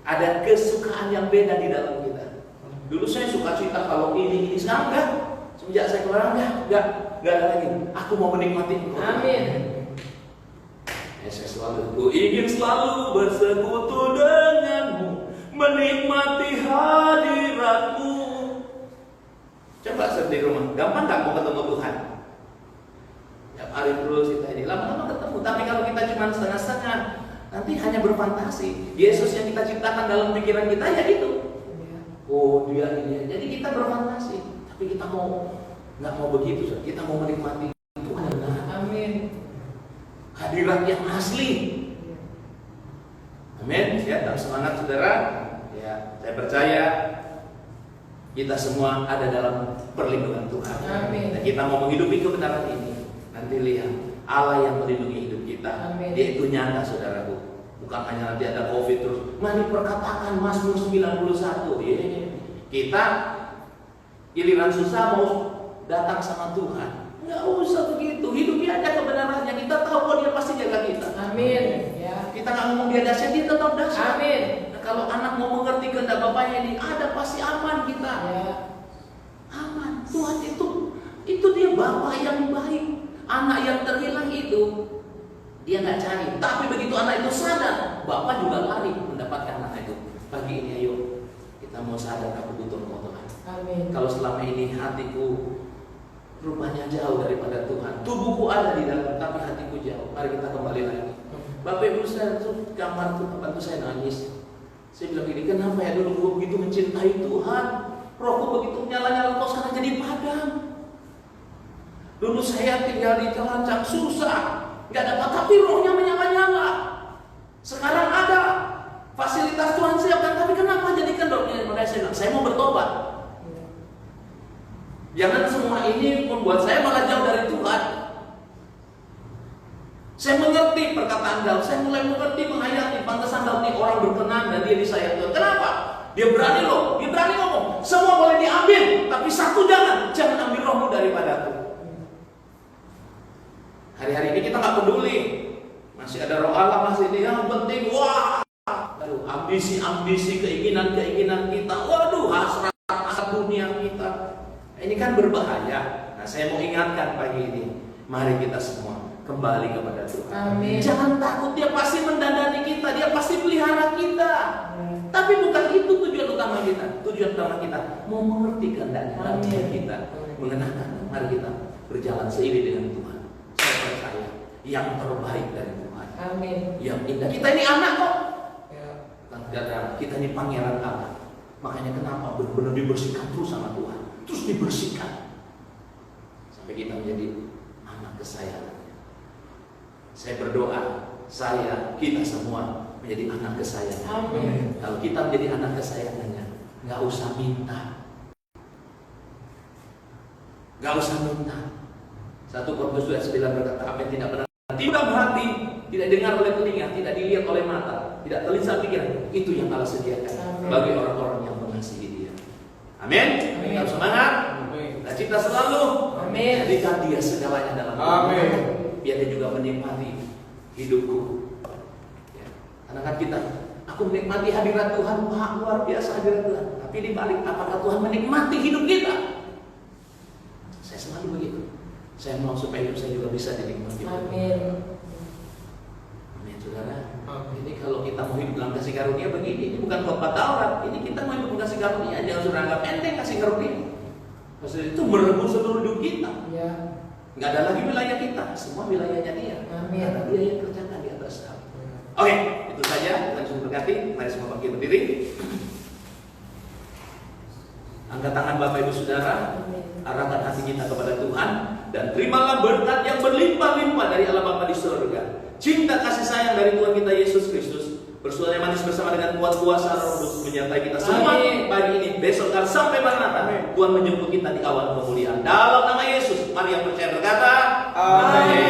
Ada kesukaan yang beda di dalam kita. Dulu saya suka cerita kalau ini sekarang enggak. Semenjak saya keluar enggak ada lagi. Aku mau menikmati. Amin. Saya selalu ingin selalu bersekutu denganmu, menikmati hadiratmu. Coba di rumah, gampang gak mau ketemu Tuhan? Tiap hari terus kita ini lama-lama ketemu. Tapi kalau kita cuma setengah-setengah, nanti hanya berfantasi. Yesus yang kita ciptakan dalam pikiran kita ya itu. Oh dia ini. Jadi kita berfantasi. Tapi kita nggak mau begitu. Kita mau menikmati Tuhan yang benar. Amin. Hadirat yang asli. Amin. Ya, tetap semangat saudara. Ya, saya percaya kita semua ada dalam perlindungan Tuhan. Amin. Dan kita mau menghidupi kebenaran ini. Nanti lihat Allah yang melindungi hidup kita. Amin. Dia itu nyata saudaraku. Bukan hanya nanti ada COVID terus. Mari perkatakan Mazmur 91. Kita giliran susah mau datang sama Tuhan. Nggak usah begitu. Hidupi aja kebenarannya. Kita tahu kok dia pasti jaga kita. Amin. Ya. Kita nggak ngomong dia dahsyat, dia tetap dahsyat. Amin. Nah, kalau anak mau mengerti kehendak bapaknya ini ada pasti aman kita. Ya. Aman. Tuhan itu dia Bapa yang baik. anak yang terhilang itu dia nggak cari, tapi begitu anak itu sadar, bapak juga lari mendapatkan anak itu. Pagi ini ayo kita mau sadar aku butuh Engkau Tuhan. Amin. Kalau selama ini hatiku rupanya jauh daripada Tuhan, tubuhku ada di dalam tapi hatiku jauh, mari kita kembali lagi. Bapak Ibu saya tuh kamar tuh bantu saya nangis. Saya bilang gini, kenapa ya dulu gue begitu mencintai Tuhan, rohku begitu nyala-nyala, kok sekarang jadi padam. Dulu saya tinggal di Celancang susah, nggak dapat, tapi rohnya menyala-nyala. Sekarang ada fasilitas Tuhan siapkan, tapi kenapa jadi kendornya? Makanya saya bilang, saya mau bertobat. Jangan semua ini membuat saya malah jauh dari Tuhan. Saya mengerti perkataan Daud, saya mulai mengerti menghayati pantesan Daud ini orang berkenan dan dia disayang Tuhan. Kenapa? Dia berani loh, dia berani ngomong. Semua boleh diambil, tapi satu jangan ambil rohmu daripadaku. Hari-hari ini kita nggak peduli, masih ada roh Allah masih ini yang penting. Wah, aduh, ambisi, keinginan kita. Waduh, hasrat dunia kita. Ini kan berbahaya. Nah, saya mau ingatkan pagi ini, mari kita semua kembali kepada Tuhan. Amin. Jangan takut, dia pasti mendandani kita, dia pasti pelihara kita. Tapi bukan itu tujuan utama kita. Tujuan utama kita mau mengerti kehendak kita, mengenakan. Mari kita berjalan seiring dengan Tuhan. Saya percaya yang terbaik dari Tuhan. Amin. Yang indah. Kita ini anak kok. Ya. Kita ini pangeran Allah. Makanya kenapa benar-benar dibersihkan terus sama Tuhan. Terus dibersihkan sampai kita menjadi anak kesayangan. Saya berdoa, kita semua menjadi anak kesayangan. Amin. Kalau kita menjadi anak kesayangannya, nggak usah minta. 1 Korintus 2:9 berkata, apa yang tidak pernah tiba hati, tidak dengar oleh telinga, tidak dilihat oleh mata, tidak terlintas pikiran, itu yang Allah sediakan bagi orang-orang yang mengasihi Dia. Amin. Tetap semangat. Kita cipta selalu. Amin. Jadikan Dia segalanya dalam hidup. Amin. Biar Dia juga menikmati hidupku. Ya. Karena kan kita, aku menikmati hadirat Tuhan, wah luar biasa hadirat Tuhan. Tapi di balik, apakah Tuhan menikmati hidup kita? Saya selalu begitu. Saya mau supaya hidup saya juga bisa dinikmati. Amin. Amin, saudara. Ini kalau kita mau hidup dalam kasih karunia begini, ini bukan khotbah Taurat. Ini kita mau hidup kasih karunia, jangan sudah anggap enteng kasih karunia. Maksudnya itu merebut seluruh hidup kita. Ya. Nggak ada lagi wilayah kita, semua wilayahnya Dia. Amin. Karena Dia yang kerjakan di atas kami. Oke, itu saja. Tuhan Yesus berkati. Mari semua bangkit berdiri. Angkat tangan Bapak Ibu Saudara, arahkan hati kita kepada Tuhan, dan terimalah berkat yang berlimpah-limpah dari Allah Bapa di surga. Cinta kasih sayang dari Tuhan kita Yesus Kristus, bersuara yang manis bersama dengan kuat kuasa Roh Kudus menyertai kita semua pagi ini, besok dan sampai Maranatha. Tuhan menjemput kita di awan kemuliaan. Dalam nama Yesus, mari yang percaya berkata, Amin.